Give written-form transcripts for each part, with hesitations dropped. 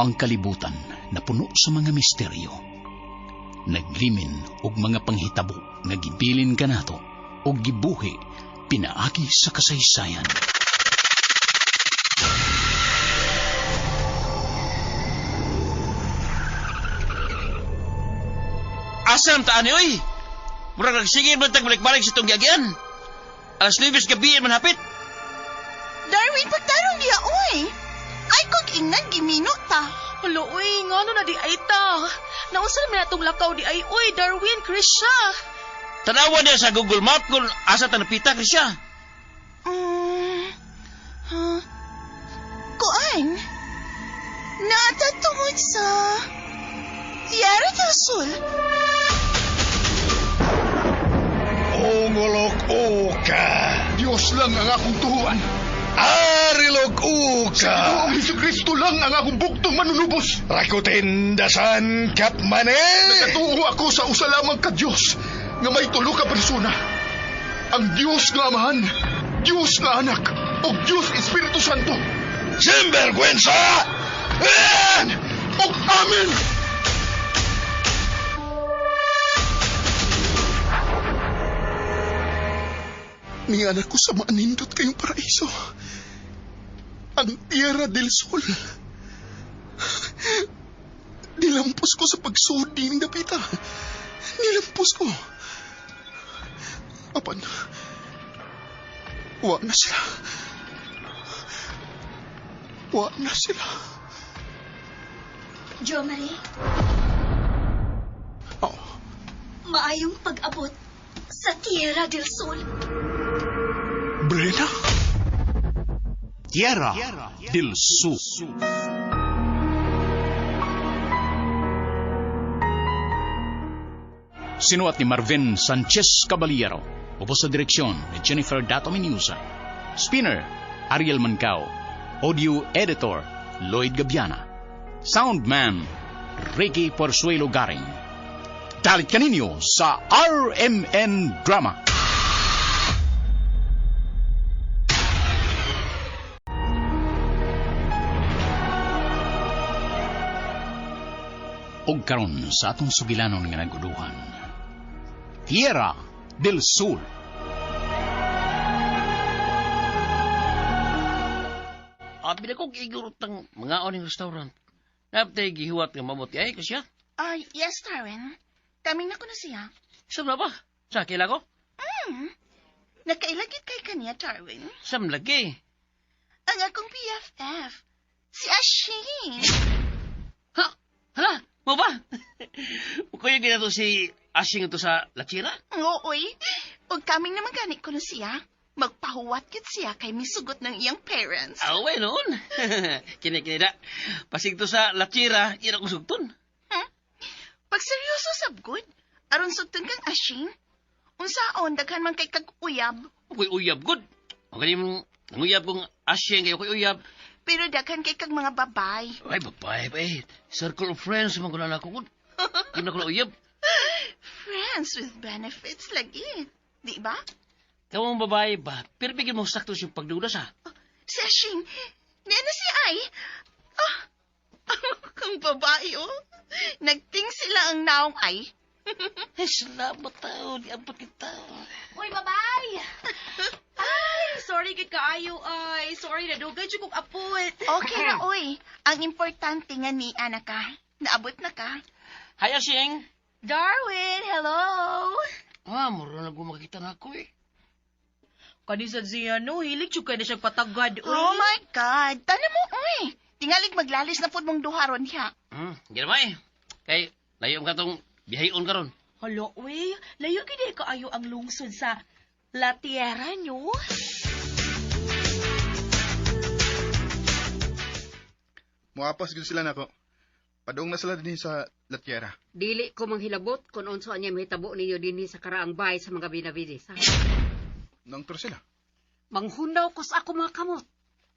Ang kalibutan na puno sa mga misteryo. Naglimin og mga panghitabo nga gibilin kanato og gibuhi pinaagi sa kasaysayan. Asam taan ni, oy! Murag nagsigil man balik-balik sa itong gyagian. Alas 9 gabi man hapit. Darwin, pagtarong niya, oy! Ay, kung ingnan, gimino ta. Hala, uy, nga no na di ay ta. Nausan naman natong lakaw di ay, uy, Darwin, Krisha. Tanawa niya sa Google Map kung asa tanapita ka siya. Kuan? Natatungod sa... Tierra del Sur? Ongolok-oka. Diyos lang ang akong tuhuan. Arilog-uka. Ang Jesucristo lang ang akong buktong manunubos. Rakuten dasan kapmane. Nagatuo ako sa usa lamang ka Diyos nga may tulo ka persona. Ang Diyos nga Amahan, Diyos nga Anak, o Diyos Espiritu Santo. Sinvergüenza! O Amen! Nianak ko sa maanindot kayong paraiso. Ang Tierra del Sol. Nilampos ko sa pagsudi ng dapita. Nilampos ko. Apan, wa na sila. Wa na sila. Jo Marie, Oh, maayong pag-abot sa Tierra del Sol. Brena? Tierra del Sur. Sinuat ni Marvin Sanchez Caballero. Ubos sa direksyon ni Jennifer Dato Menusa. Spinner, Ariel Mancao. Audio editor, Lloyd Gabiana. Soundman, Ricky Porzuelo Garing. Dalit kaninyo sa RMN Drama. Og karon sa atong sugilanon nga naguduhan. Tierra del Sur. Abi ko gigurot ng mga oning restaurant. Naptay gihuwat nga mabuti ay ko siya. Yes, Darwin. Kaming na ko na siya. Sam na ba? Sa kila ko? Nakailagit kay kanya, Darwin. Sam lagi. Ang akong BFF. Si Ashin. Ha? Hala? Mo ba? Kuya ginato si Ashing ito sa Lachira? Ooy. O kaming naman ganit ko na siya. Magpahuwat kit siya kay misugot ng iyang parents. Away noon. Kini da. Pasig to sa Lachira, ira ko sugton. Pag seryoso sabgod, aron sugton kang Ashin. Unsaon, daghan man kay kag uyab. Ako'y uyab, good. Ang galing nanguyab kong Ashing kayo ako'y uyab. Pero daghan kay kag mga babay. Ay, babay pa eh. Circle of friends, mga kulang ako, good. Hindi na ko na uyab. Friends with benefits lagi. Di ba? Kawang babae ba? Pero bigyan mo sakto siyang pagdudas, ha? Si Ashin, di na si Ay. Ang babae, oh. Nagting sila ang naong Ay. Eh, salamat tao. Di abot kita. Uy, babay! Ay, sorry kay kaayo, ay. Sorry na dugay siya kong apot. Okay na, oy. Ang importante nga ni anak ka. Naabot na ka. Hi, Ashing. Darwin, hello! Mura na gumakita na ako, eh. Kanisan siya, no? Hilig siya kayo na siyang patagad, uy. Oh my God. Tana mo, oy. Tingalig maglalis na po mong duharon siya. Gila ba, eh. Kay, layo ka tong bihayon karon. Hala, uy. Layo gini kaayo ang lungsod sa La Tierra, nyo? Muapas gud sila nako. Padung na sila din sa La Tierra. Dili ko manghilabot kung unso anya mahitabo ninyo dinhi sa karaang bahay sa mga binabinis. Nang tur sila. Manghundaw ko sa ako mga kamot.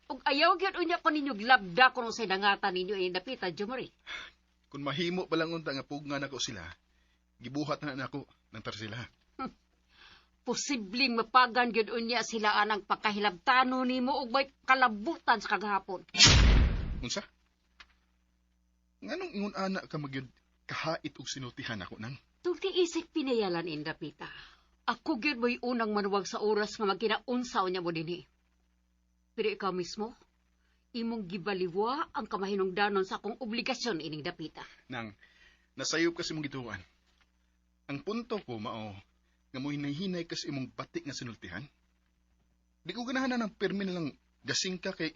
Ug ayaw gyud unya ko ninyo glabda kung unsay dangatan ninyo ay napita, Jomari. Kung mahimo pa lang unta nga pugngan ako sila, gibuhat na nako nang tar sila. Posibleng mapagan gyud unya sila anang pakahilabtano nimo ug may kalabutan sa kagahapon. Unsa? Nganong ingon anak ka magyud kahait og sinultihan ako nang? Tugti isip pinayalan in dapita. Ako gyud mo'y unang manuwag sa oras nga magkinaunsaw niya mo dinhi. Pero ikaw mismo, imong gibaliwa ang kamahinungdanon sa akong obligasyon ining dapita. Nang, nasayop kasi mong gituan. Ang punto ko mao, nga mo hinay-hinay kasi imong batik nga sinultihan. Di ko ganahan ng permi na lang gasing ka kay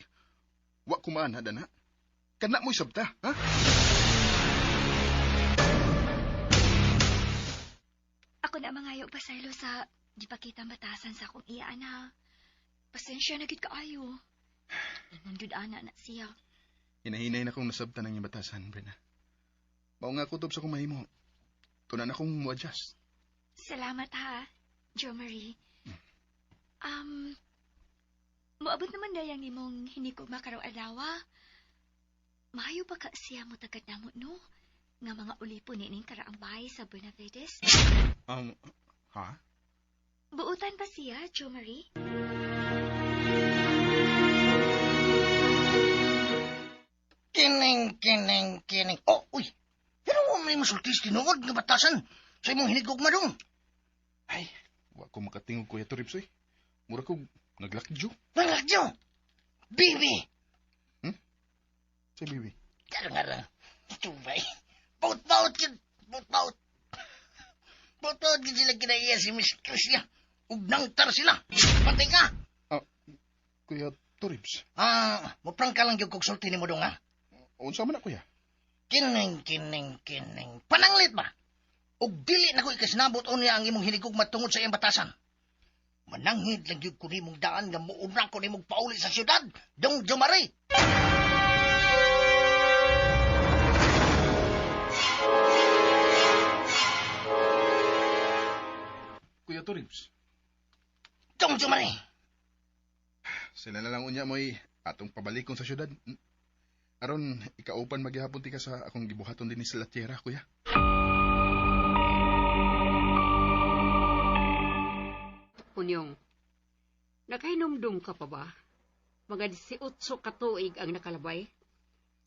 wa kumaan na. Kana mo'y sabta, ha? Ako na mangayo pasaylo sa gipakitang batasan sa akong iya, ana. Pasensya na gid kaayo. Nandun ana na siya. Hinahinay na kong nasabta ng iyong batasan, Brenda. Mao nga kutob sa kong mahimo. Tunan akong mo-adjust. Salamat ha, Jo Marie. Moabot naman dayang nimong hinikog makaraw adawa. Mayo pa ka siya mo tagad namo, no? Nga mga ulipon nining karaang bahay sa Benavides. Ha? Buutan pa siya, Jo Marie? Kining. Oh, uy. Pero mo may masultis tinuod nga batasan sa imong hinigog madong. Ay, wa ko makatingog Kuya Toribsoy. Mura ko naglakidyo. Nalakyo. Bibi. Sa bibi. Karang-karang. Tubay. Baut-baut yun. Baut-baut. Baut-baut yun sila kinaiya si Miss Crucia. Ugnangtar sila. Pati ka. Kuya Toribs. Muprang ka lang yung kugsulti ni mo dong, ha? Unsa man na, Kuya? Kining. Pananglit ba? Og dili na ko ikasnabot o niya ang imong hinigog matungod sa iyang batasan. Mananghid lang yung kunimong daan nga muunang kunimong pauli sa syudad. Dong Jomari. Kuya Toribs. Dong Jomari. Sila na lang unya mo'y atong pabalikon sa syudad. Aron, ikaupan maghihapon ti ka sa akong gibuhaton din ni sila tiyera, Kuya. Punyong, nakahinumdum ka pa ba? Mga 18 katuig ang nakalabay.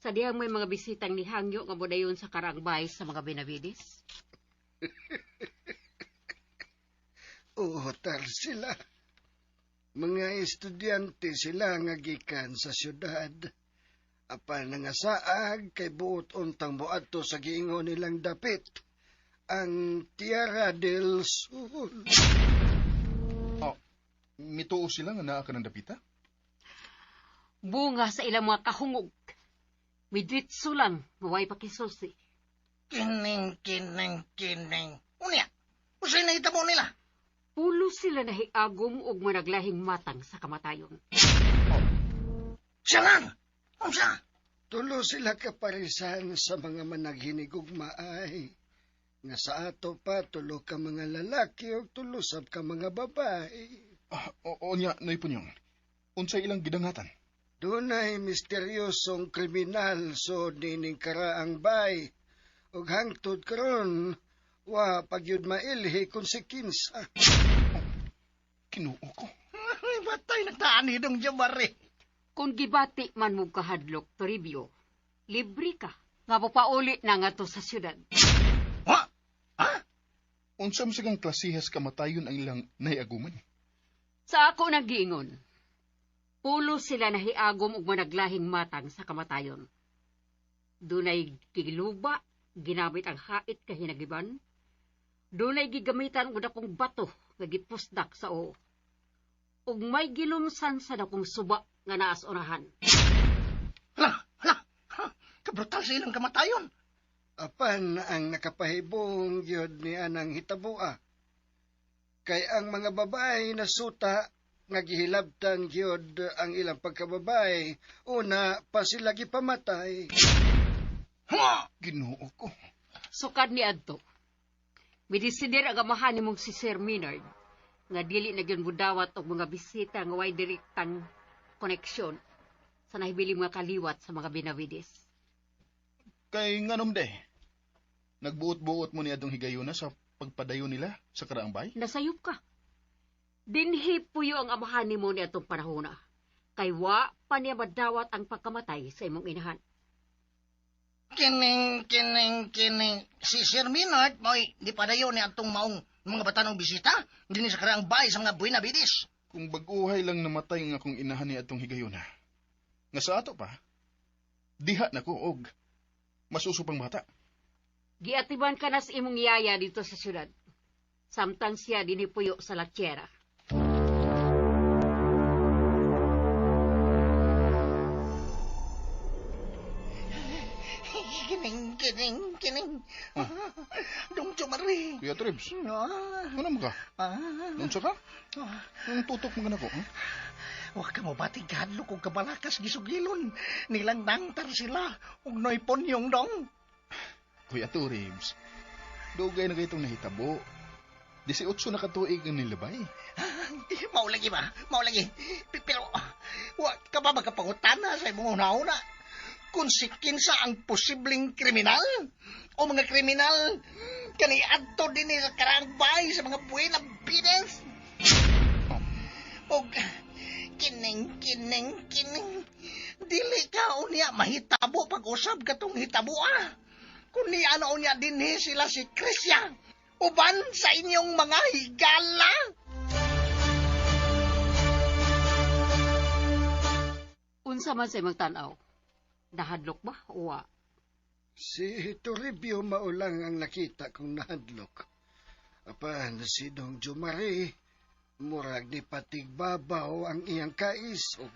Sa diyang may mga bisitang nihangyo nga budayon sa karangbay sa mga Benavides. Uhotar sila. Mga estudyante sila nga gikan sa syudad. Apan nangasaag kay buot untang moadto sa giingon nilang dapit. Ang Tierra del Sur. Mituo sila nga naa ka ng dapita? Bunga sa ilang mga kahungog. Midritso lang, maway pakisusi. Kining. Unya, usay na hitabo nila. Pulo sila nahiagom og managlahing matang sa kamatayon. Siya lang! Unsa? Tulo sila kaparisan sa mga managhinigugmaay. Nga sa ato pa, tulo ka mga lalaki o tulusab ka mga babae. Nya, noy Punyong. Unsa ilang gidangatan? Dunay misteryosong kriminal so nining karaang bay. Ug hangtod karon wa pagyud mailhi kung si kinsa. Kinuo ko. Ay, batay nagtaani dong Jomari. Kung gibati man mo kahadlok, Toribio, libre ka. Nga pauli na nga to sa syudad. Unsa man sigang klasihas kamatayon ang ilang nahiaguman? Sa ako nagiingon, pulo sila nahiagom og managlahing matang sa kamatayon. Dunay giluba, ginamit ang hait kahinagiban. Dunay gigamitan og dakong bato nga gipusdak sa o. Ug may gilumsan sa dakong suba nga naas unahan. Hala. Kabrutal sa ilang kamatayon. Apan ang nakapahibong yun ni anang hitabua. Kay ang mga babae na suta nga gihilabtan gyud ang ilang pagkababae, una pa sila gipamatay. Ginoo ko. Sukad ni adto. Midisider ang amahan nimong si Sir Minard nga dili na gyud budawat og mga bisita nga way direktang koneksyon sa nahibiling mga kaliwat sa mga Benavides. Kay nganom de, nagbuot-buot mo ni adtong higayuna sa pagpadayon nila sa karaang bay? Nasayop ka. Dinhi puyo ang amahan nimo ni atong panahona. Kay wa pa niya madawat ang pagkamatay sa imong inahan. Kining. Si Sir Minard, mo'y di pa dayo ni atong maong mga batanong bisita, hindi sa karang bahay sa mga buena bidis. Kung baguhay lang namatay nga akong inahan ni atong higayuna. Nga sa ato pa, diha na ko og masusupang bata. Giatiban ka na sa imong yaya dito sa syudad. Samtang siya dinipuyo sa latyera. Kining. Dong Chumari. Kuya Tribs, Ah. ano mo ka? Nunsa ka? Nung tutok mo na ko, ha? Huwag ka mabating kahadlo kung kabalakas gisugilon. Nilang nangtar sila. Huwag no'y ponyong dong. Kuya Tribs, dugay na kayitong nahitabo. 18 na katuig ang nilabay. Mau lagi ba? Mau lagi. Pero, huwag ka ba magkapangutana sa imong una-una? Kung si kinsa ang posibleng kriminal? O mga kriminal, kaniadto din sa karambay sa mga buena bides? O, kining. Dili ka unya mahitabo pag-usab katong hitabo Kung ni ano unya dinhi sila si Krisya, uban sa inyong mga higala. Unsa man sa imong tanaw? Nahadlok ba o wa? Si Toribio maulang ang nakita kong nahadlok. Apan si Dong Jumari, murag ni patigbabaw ang iyang kaisog.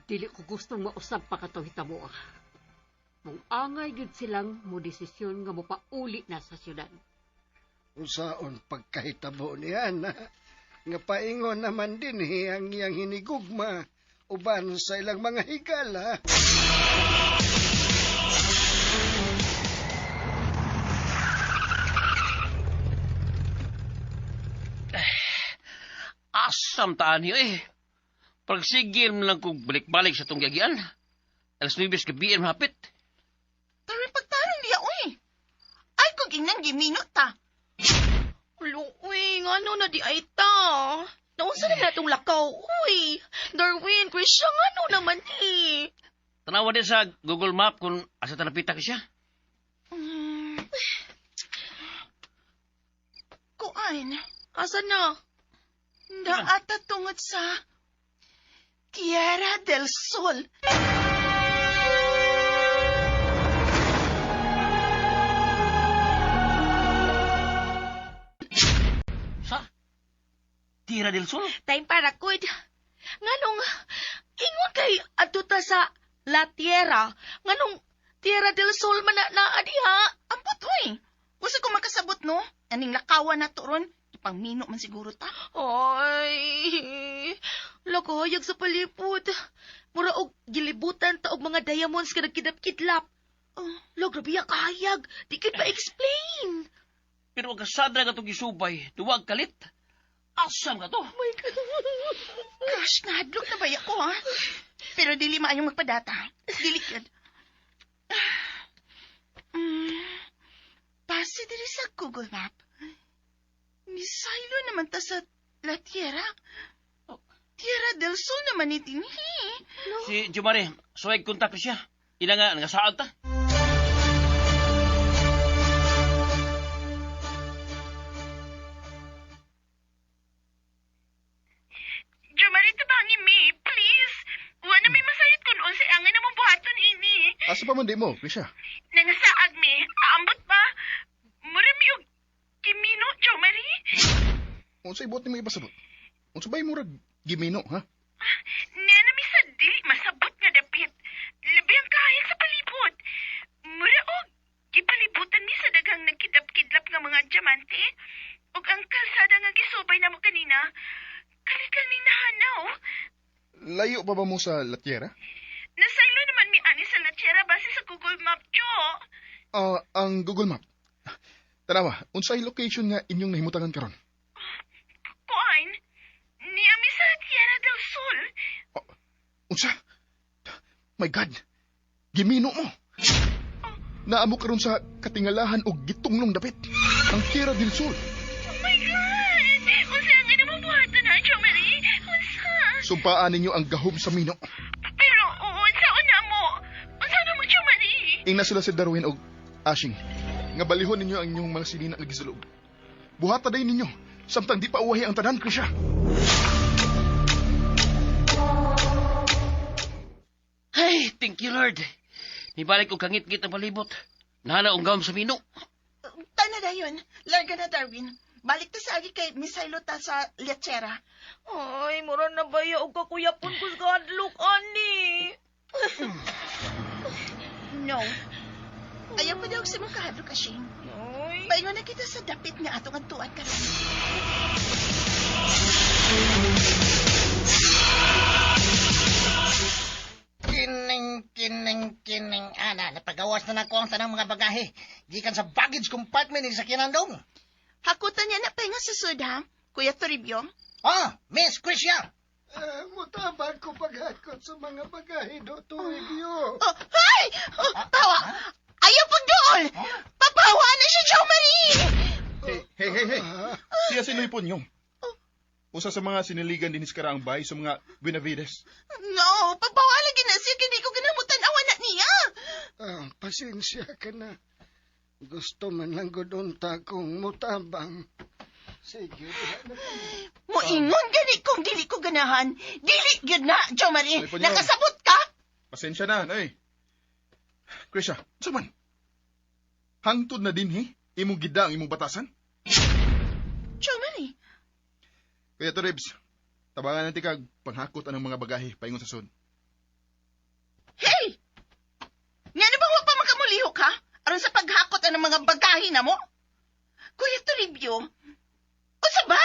Dili ko gustong mausap pa kato hitabo Mong angay gid silang mo desisyon nga mo pauli na sa syudad. Unsaon pagkahitabo niya na, nga paingon naman din ang iyang hinigugma, uban sa ilang mga higala. Asam taan niyo Pagsigil mo lang kung balik-balik sa tong gyagian. Alas 9 gabi mahapit. Pero pagtarong niya, uy. Ay, kung inang giminot ta. Uy, nga no na di ay ta. Naunsa na natong lakaw, uy. Darwin, Krisya, nga no naman Tanawa din sa Google Map kung asa tanapita ka siya. Kuan, Asa na? naata tungod sa Tierra del Sol. Sa? Tierra del Sol? Time para kud. Nganong ingon kay adto ta sa La Tierra. Nganong Tierra del Sol man na adiha. Ampot, uy. Gusto ko makasabot, no? Aning lakawan na to ron. Ipangmino man siguro ta. Ay, lagayag sa palipod. Mura og gilibutan ta og mga diamonds ka nagkidap-kidlap. Grabe ang kahayag. Di kit pa-explain. Pero wag kasadra ka itong isubay. Duwag kalit. Asam ka to. Oh my God. Gosh, nahadlok na baya ko, ha? Pero dili maayong magpadata. Dili yun. Pasi diri sa Google Map. Nisaylo naman ta sa La Tierra. Tierra del Sol naman itinhi. Si Jumari, suwag kontak siya. Ina nga, nangasaad ta. Jumarita ba ni me, please? Wala may masayit kung unsa ang nga mong buhaton ini. Asa pa man di mo, Krisha? Nangasaag me, aambot ba? Marami yung kimino, Jomari. Unsa ibot ni mo ipasabot? Unsa ba murag gimino, ha? Nana mi sa dili masabot nga dapit. Labi ang kahit sa palibot. Mura og gipalibutan mi sa daghang nagkidap-kidlap nga mga diamante. Ug ang kalsada nga gisubay namo kanina, kalit lang ning nahanaw. Layo pa ba mo sa La Tierra? Nasaylo naman mi ani sa La Tierra base sa Google Map, Jo. Ang Google Map. Tanawa, unsay location nga inyong nahimutangan karon? Kuan, niya mi sa Tierra del Sol. Unsa? My God! Gimino mo! Naamo karon sa katingalahan og gitunglong dapit. Ang Tierra del Sol. Oh my God! Unsa ang ganun buhaton na, Jomari? Unsa? Sumpaan ninyo ang gahom sa mino. Pero, unsa na mo? Unsa na mo, Jomari? Ingna sila si Darwin og Ashing. Nga balihon ninyo ang inyong mga sinina lagi sa loob. Buhata day ninyo, samtang di pa uwahi ang tanan, Krisha. Ay, thank you, Lord. Nibalik ko kangit-git ang palibot. Nahana ang gawam sa mino. Tana na yun. Larga na, Darwin. Balik ta sa agi kay Misailo ta sa lechera. Ay, mura na ba ya og kakuyapon ko sa hadlok, ani? No. Ayaw pa daw sa mga kahadlo ka, Shane. Ay. Paingon na kita sa dapit nga atong antuan ka rin. Kining, ana, napagawas na nako ang tanang mga bagahe. Gikan sa baggage compartment ni sa kinandong. Hakutan niya na paingon sa sud, ha? Kuya Toribio? Ah, Miss Krisha. Mutabang ko paghakot sa mga bagahe do Toribio. Oh, ay! Oh, tawa! Ayaw pag dool! Papawa na siya, Jo Marie! Hey. Siya sinuhipon nyo. Usa sa mga siniligan din sa karaang bahay sa mga Benavides. No, papawa lagi na siya, hindi ko ganamutan awan na niya. Pasensya ka na. Gusto man lang gudunta kong mutabang. Sige, Moingon gani kung dili ko ganahan. Dili gyud na, Jo Marie. Ay, punyo. Nakasabot ka? Pasensya na, ay. Krisha, saman? Hangtod na din, imong gida ang imong batasan? Jo Marie. Kaya to, Rebs, tabangan natin kag panghakot anong mga bagahe paingon sa sud. Hey! Nga na ba wa pa makamulihok, ha? Aron sa paghakot ng mga bagahe na mo? Kuya Toribio, o sa ba?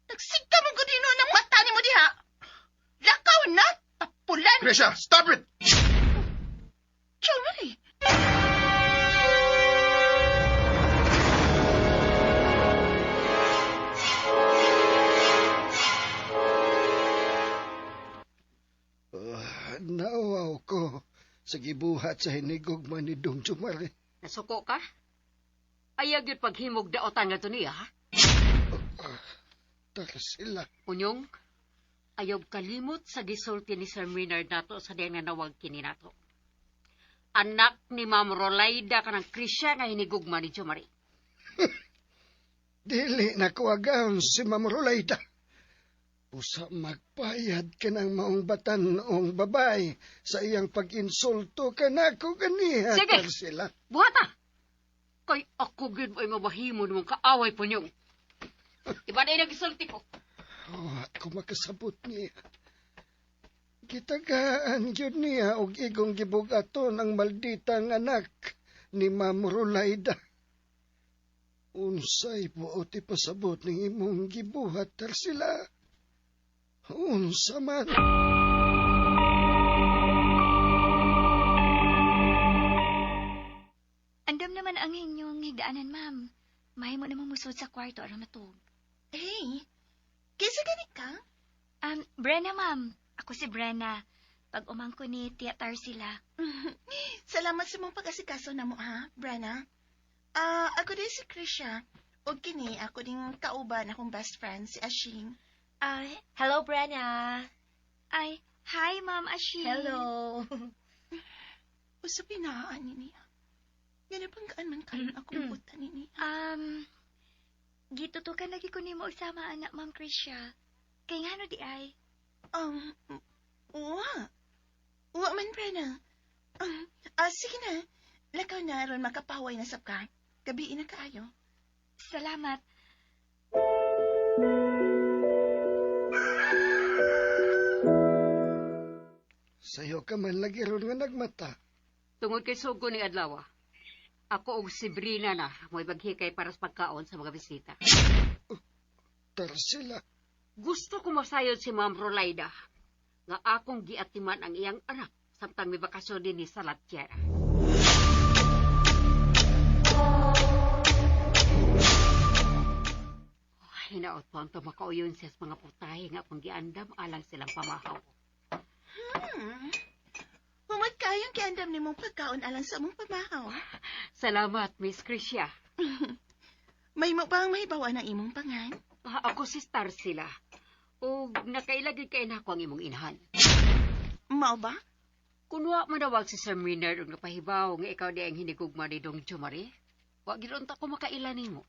Nagsigka mo gudino ng mata ni mo diha. Lakaw na, tapulan. Krisha, stop it! Jo Marie. Nauaw ko sa gibuhat sa hinigugma ni Dong Jumare. Nasuko ka? Ayag yun paghimog daotan nga to niya, ha? Tarsila. Unyong, ayaw kalimot sa gisulti ni Sir Maynard nato sa diyan nga nawag kini nato. Anak ni Ma'am Rolaida ka ng Krisya nga hinigugma ni Jomari. Dili na kuwagaon si Ma'am Rolaida. Usa magpayad ka ng maong batanong babae sa iyang pag-insulto ka na ako ganiha, Sige. Tarsila. Buhata! Kay ako gid ay mabahimo mong kaaway po niyong. Iba na yung nagisulti ko. Ako makasabot niya. Gitagaan yun niya og igong gibugaton ang malditang anak ni Ma'am Rolaida. Unsay buot ipasabot ng imong gibuhat, Tarsila. Unsa man. Andam naman ang inyong higdaanan, ma'am. Mahimo naman musod sa kwarto aron matug. Hey, kisa gani ka? Brenna, ma'am. Ako si Brenna. Pag umangko ni Tia Tarsila. Salamat sa mong pag-asikaso na mo, ha, Brenna? Ako din si Krisha. O kini, ako din kauban akong best friend, si Ashing. Hello, Brenna. Ay, hi, Ma'am Ashi. Hello. Usa pinaan ni niya. Nga nabanggaan man karon akong buta ni niya. Gitutukan lagi ko nimo usama anak Ma'am Krisha. Kay ngano di ay? Uwa man, Brenna. Sige na. Lakaw na ron makapaway na sab ka. Gabiin na kaayo. Salamat. Sayo ka man lagi ron nga nagmata. Tungod kay sugo ni Adlawa. Ako og si Brina na mo'y baghikay para sa pagkaon sa mga bisita. Tarsila. Gusto ko masayod si Ma'am Rolaida nga akong giatiman ang iyang anak samtang may bakasyon din ni sa Latjera. Hinaot po ang tumakauyon siya sa mga putahe nga akong giandam alang silang pamahaw. Humad kayong kiandam ni mong pagkaon alang sa mong pamahaw. Salamat, Miss Krisha. May mo bang mahibawa ng imong pangan? Ako si Tarsila. O nakailagay kay na ako ang imong inahan. Mao ba? Kunwa manawag si Sir Maynard og napahibaw nga ikaw di ang hinigugma ni Dong Jomari. Wa gid unta ko makailan nimo.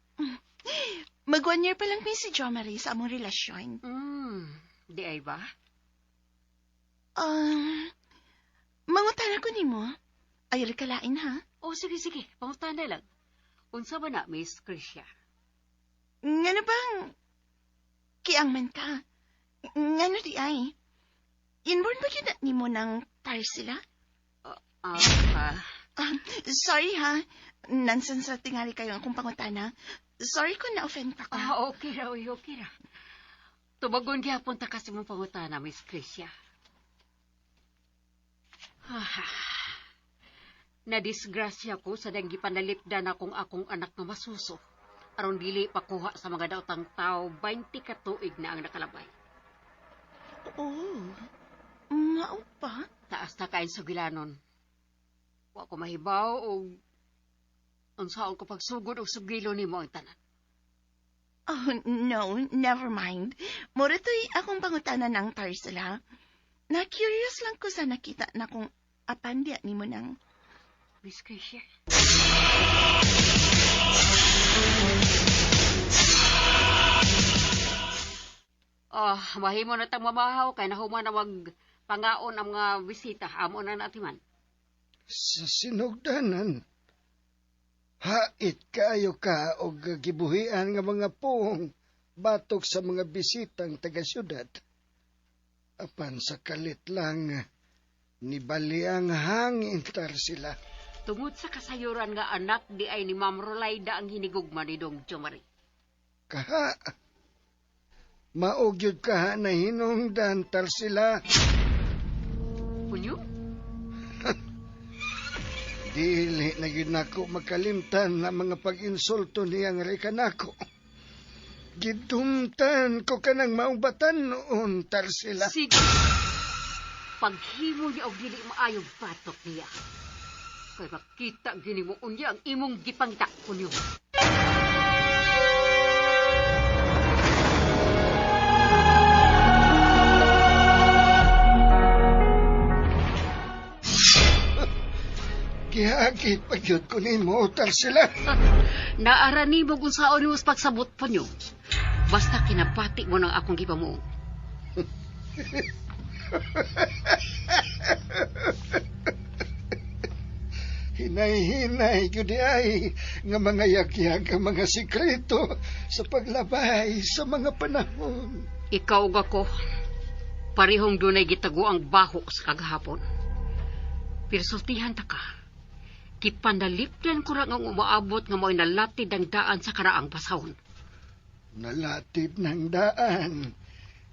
Mag 1 year pa lang mi si Jo Marie sa among relasyon. Di ay ba? Mangutan ako nimo. Ayaw kalain ha? O sige, pangutan na lang. Unsa ba na, Miss Krisha? Ngano bang kiangman ka? Ngano di ay? Inborn ba yun nimo ng Tarsila? Sorry ha. Nansan sa tingali kayo akong pangutana. Sorry kung na-offend pa ka. Okay ra. Tubagon gyapon ta kasi mong pangutana, Miss Krisha. Nadisgrasya ko sa dang gipanalipdan akong anak nga masuso. Aron dili pakuha sa mga daotang tao 20 ka tuig na ang nakalabay. Mao pa? Taas na kain sa gilanon. Wa ko mahibaw o unsaon ko pagsugod o sugilo nimo ang tanan. No, never mind. Mura to'y akong pangutanan ng Tarsila. Na-curious lang ko sa nakita na kung apandiya nimo ng Miss Krisha. Mahimo na tang mamahaw kay nahuman na pangaon ang mga bisita. Amo na natiman. Sa sinugdanan, hait kayo ka o gibuhian nga mga puong batok sa mga bisitang taga-syudad. Apan sa kalit lang, nibaliang hangin sila. Tungod sa kasayuran nga anak di ay ni Ma'am Rolayda ang hinigugma ni Dong Jomari. Kaha, maugyod kaha na hinungdan sila. Punyo? Dili na yun ako makalimtan na mga pag-insulto niyang rekanako. Gidumtan ko ka ng maumbatan noon, Tarsila. Sige. Paghimo niya o dili maayong batok niya. Kay makita ginimuon niya ang imong gipangita, Punyo. Gihagit pagyod ko ni mo, Tarsila. Naarani mo kung saan mo pagsabot po nyo. Basta kinapati mo ng akong gipamuong. Hinay-hinay, yun ay nga mga yakyag ang mga sikreto sa paglabay sa mga panahon. Ikaw ko, parihong dunay gitago ang baho sa kagahapon. Pero sultihan ta ka. Kipandalipdan ko lang ang umaabot nga mo'y nalatid ang daan sa karaang pasahon. Nalatid ng daan,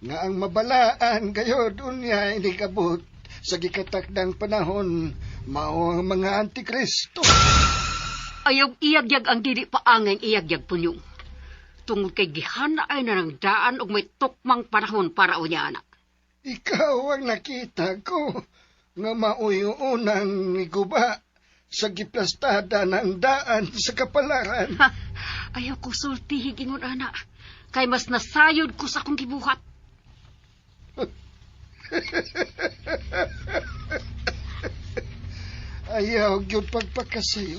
nga ang mabalaan kayo dunya inikabot sa gikatakdang panahon, mao ang mga antikristo. Ayaw iyagyag ang dili paangeng iyagyag punyong. Tungod kay gihana ay na ng daan og may tukmang panahon para unya anak. Ikaw ang nakita ko nga mauyuunang niguba sa giplastada ng daan sa kapalaran. Ayaw ko sultihig ingon ana, kay mas nasayod ko sa akong gibuhat. Ayaw gyud pagpakasayo.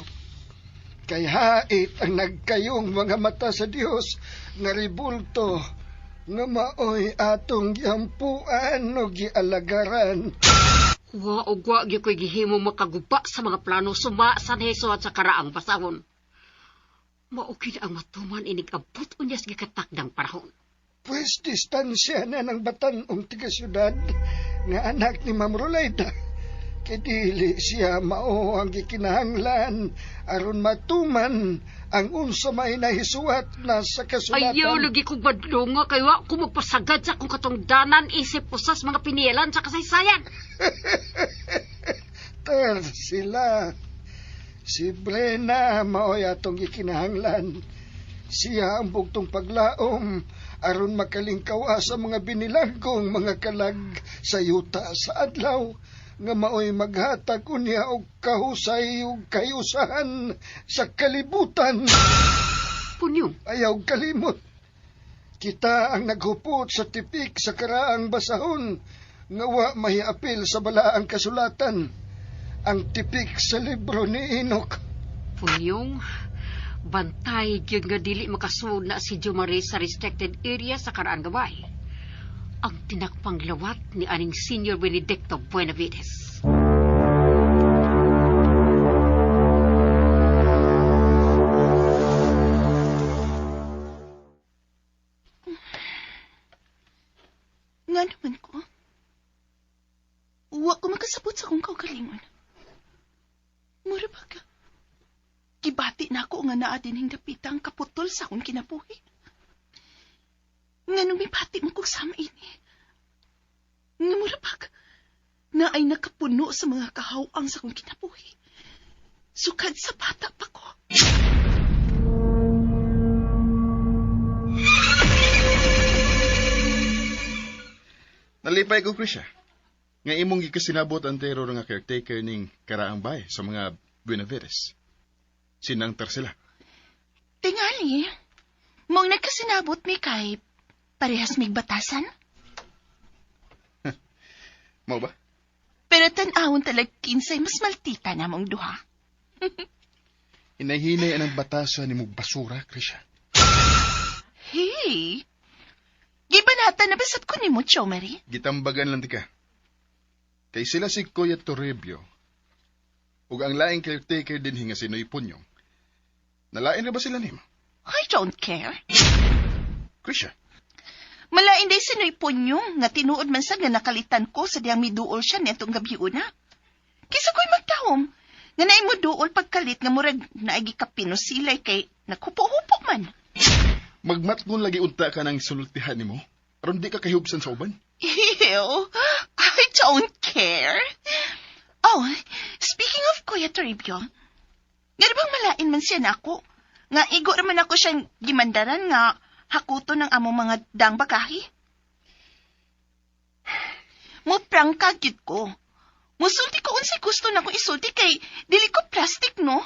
Kay hait ang nagkayong mga mata sa Dios nga ribulto nga maoy atong giampuan o gialagaran. Wa og wa gyud ko'y gihimo makaguba sa mga plano suma sa Heso at sa karaang pasahon. Maukid ang matuman inig abot unyas gikatakdang panahon. Pues distansya na ng batanong tiga-syudad nga anak ni Ma'am Rolayda. Kay dili siya mao ang gikinahanglan aron matuman ang unsa may nahisuat na sa kasulatan. Ayaw lagi kong badlunga kay wa ko magpasagad sa akong katungdanan isip usas mga pinielan sa kasaysayan. Tarsila, si Brena maoy atong gikinahanglan. Siya ang bugtong paglaom aron makalingkawa sa mga binilangkong mga kalag sa yuta sa adlaw nga maoy maghatag unya og kahusay ug kayusahan sa kalibutan. Punyong, ayaw kalimot. Kita ang naghupot sa tipik sa karaang basahon nga wa mahiapil sa balaang kasulatan ang tipik sa libro ni Enoch. Punyong, bantay gyud nga dili makasud na si Jomari sa restricted area sa karaan gabay. Ang tinakpanglawat ni aning Senior Benedicto Buenavides. Nga naman ko. Wa ko makasabot sa kong kaugalingon. Mura ba ka? Gibati na ako nga naa din dapitang kaputol sa akong kinabuhi. Nga nung mibati mo kong sama ini. Nga mura ba ka? Na ay nakapuno sa mga kahawang sa akong kinabuhi. Sukad sa bata pa ko. Nalipay ko, Krisha. Nga imong gikasinabot ang terror nga caretaker ning karaang bay sa mga Buenavides. Sinangtar sila. Tingali, mong nagkasinabot mi kay parehas mig batasan? Mao ba? Pero tan-awon talag kinsay mas maltita na mong duha. Inahinay ang batasan ni mong basura, Krisha. Hey! Gibanata na basat ko ni mo, Chomari? Gitambagan lang tika. Kay sila si Kuya Toribio ug ang laing caretaker din hinga si Noy Punyong. Nalain na ba sila nimo? I don't care. Krisha, Malain day sinoy Punyong nga tinuod man sa nga nakalitan ko sa diyang miduol siya nitong gabi una. Kisa ko'y magtahom nga naay mo duol pagkalit nga murag naagi kapino silay kay nakupo-hupo man. magmatngon lagi unta ka ng sultihan nimo aron di ka kahubsan sa uban. Ew, I don't care. Oh, speaking of Kuya Toribio, nga bang malain man siya nako? Nga igo naman ako siyang gimandaran nga hakuto ng among mga dang bagahi. Muprangka gyud ko. Musulti ko unsay gusto na ko isulti kay dili ko plastic, no?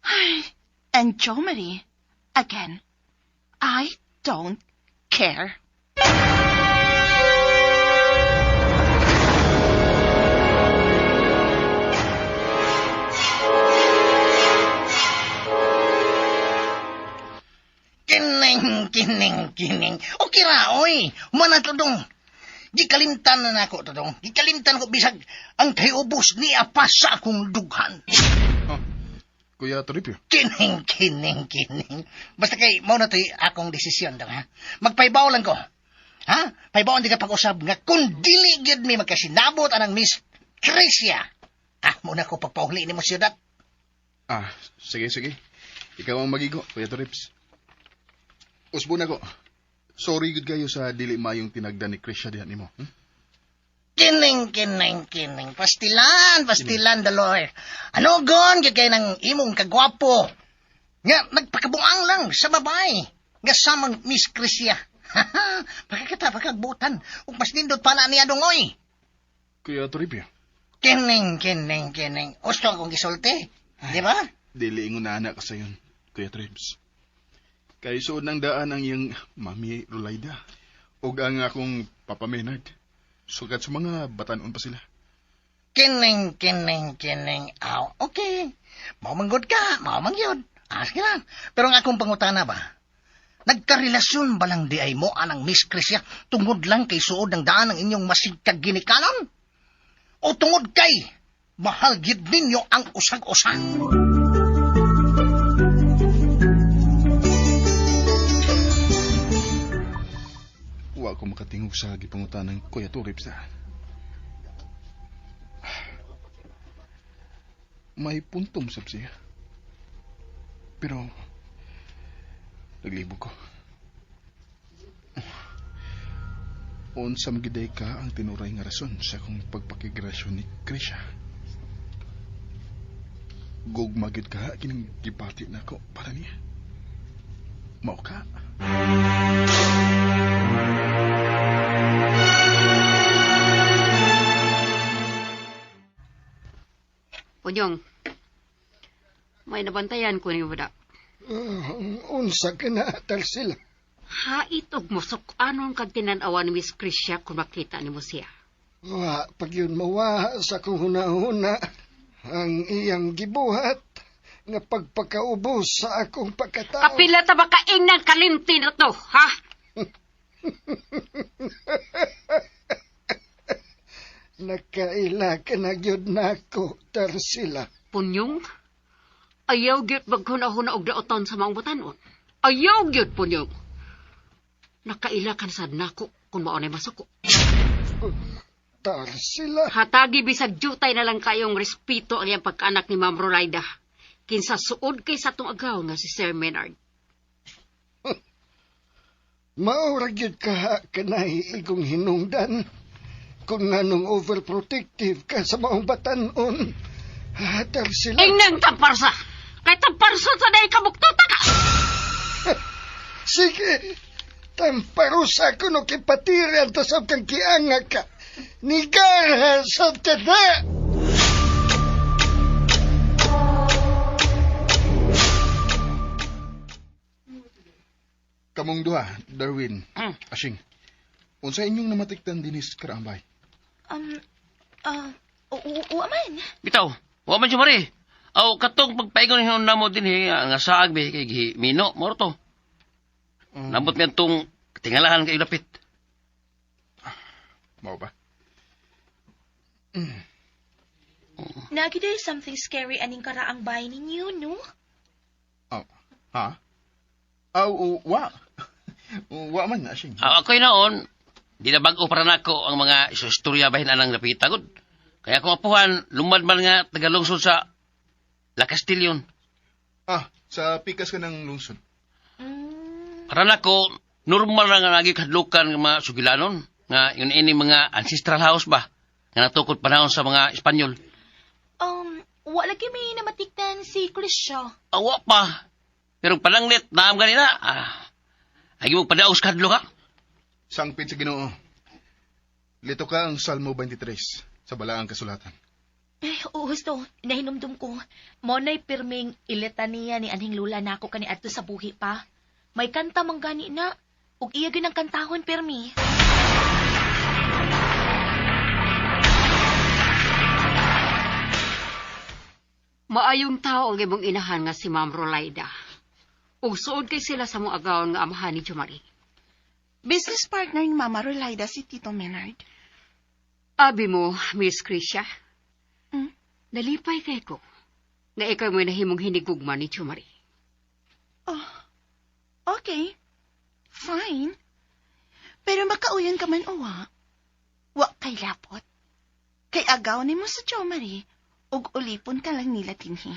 Ay, and Jo Marie, again, I don't care. Kining. Okay ra, oy. Mana to dong. Gikalimtan na nako to dong. Gikalimtan ko bisag ang kayubos ni apa sa akong dughan. Oh, Kuya Toribio. Kining. Basta kay mao na to'y akong desisyon dong, ha. Magpaybaw lang ko. Ha? Paybaw di ka pag-usab nga kung dili gyud mi magkasinabot anang Miss Tricia. Muna ko pagpauli ni mo siyudad. Sige. Ikaw ang magigo, Kuya Toribs. Usbo na ko. Sorry good kayo sa dili mayong tinagdan ni Krisha dihan nimo. Kining. Pastilan, Dolor. Ano gon, kay ng imong kagwapo. Nga, nagpakabungang lang sa babae. Nga samang Miss Tricia. Pakakata, pakagbutan. Ug mas nindot pa na niya dongoy. Kuya Toribio. Kining. Gusto akong gisulti. Di ba? Dili ingon na anak sa yun, Kuya Toribs. Kay suod ng daan ang iyang Mami Rolaida ug ang akong Papa Menard. Sugat sa mga batanon pa sila. Kining. Okay. Mao manggod ka, mao mangyod. Sige lang. Pero ang akong pangutana ba? Nagkarelasyon ba lang di ay mo anang Miss Tricia tungod lang kay suod ng daan ang inyong masigkag ginikanon? O tungod kay mahal gid ninyo ang usag-usag? Wa ko makatingog sa gipangutan ng Kuya Toribs na. May puntom sab siya. Pero naglibog ko. Unsa magiday ka ang tinuray nga rason sa akong pagpakigrasyon ni Krisha. Gugma gid ka kining gipati nako para niya. Mao ka? Punyong, may nabantayan ko ni Wada. Unsa ka na atal sila? Hait og mosok anon kag tinan-awan ni Miss Krisha kung makita nimo siya. Wa, pag yun mawa sa kong huna-huna, ang iyang gibuhat nga pagpakaubos sa akong pagkatao. Kapila ta ba kaing ng kalinti na to, ha? Nakaila ka na gyud nako, Tarsila. Punyong? Ayaw gyud maghuna-huna og daoton sa maong batanon. Ayaw gyud punyong. Nakaila ka na sad nako kung maunay masuko. Tarsila. Hatagi bisag jutay na lang kayong respeto ang iyang pagkaanak ni Ma'am Roraida. Kinsa suod kay sa tong agaw nga si Sir Menard. Maura gyud ka kanay igong hinungdan. Kung nganong overprotective ka sa maong batanon. Tarsila. Inang tamparsa! Kay tamparsa sa day kabuktuta ka! Sige. Tamparusa ko no kipatiran to sa kang kianga ka. Nigara sa tada! Kamong duha, Darwin, Asing. Unsa inyong namatiktan dinis karaambay? Uwaman. Bitaw, wa man Jumari. Aw katong pagpaingon ni namo dinhi nga saag be kay Mino morto. Nambot mi tong tingalahan kay dapit. Mao ba? Nagiday something scary aning karaang bahay ninyo, no? Oh, ha? Wa. Wa man, Asing. Ako'y naon, di na bago para nako ang mga istorya bahin anang napitagod. Kaya kung apuhan, lumad man nga tagalungsod sa La Castillion. Sa pikas ka ng lungsod. Para nako, normal na nga nagikadlukan ng mga sugilanon. Nga yun ini mga ancestral house ba? Nga natukod panahon sa mga Espanyol. Wala lagi may namatiktan si Krisha. Awa pa. Pero pananglit, naam ganina. Agi mo padaos kadlo ka? Sangpit sa Ginoo. Lito ka ang Salmo 23 sa balaang kasulatan. Gusto, nahinumdum ko. Monay pirming iletaniya ni anhing lula na ako kani adto sa buhi pa. May kanta mang gani na. Ug iya gyud ang kantahon pirmi. Maayong tao ang imong inahan nga si Ma'am Roraida. Ug suod kay sila sa mong agawon nga amahan ni Jumari. Business partner ni Mama Roraida si Tito Menard. Abi mo, Miss Krisha. Nalipay kay ko na ikaw mo'y nahimong hinigugma ni Jumari. Okay. Fine. Pero makauyon ka man uwa. Wa kay lapot. Kay agaw ni mo sa Jumari, ug ulipon ka lang nila tinhi.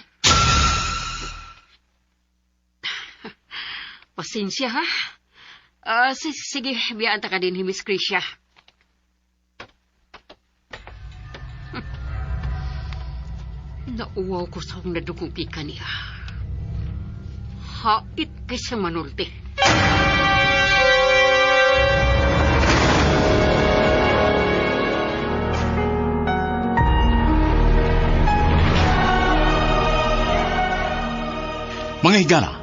Pasensya ha. Sige, biyaan ta ka din, Miss Krisha. Nauwaw ko sa akong nadugugi ka niya. Hait kay sa manulti. Mga higala,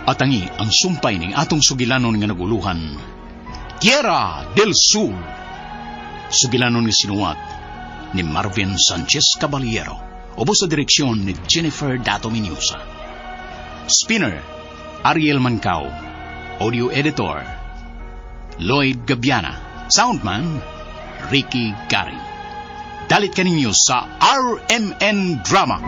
atangi ang sumpay ning atong sugilanon nga naguluhan. Tierra del Sur. Sugilanon ni sinuwat ni Marvin Sanchez Caballero. Ubos sa direksyon ni Jennifer Dato Minusa. Spinner, Ariel Mancao. Audio editor, Lloyd Gabiana. Soundman, Ricky Gary. Dalit kaninyo sa RMN Drama.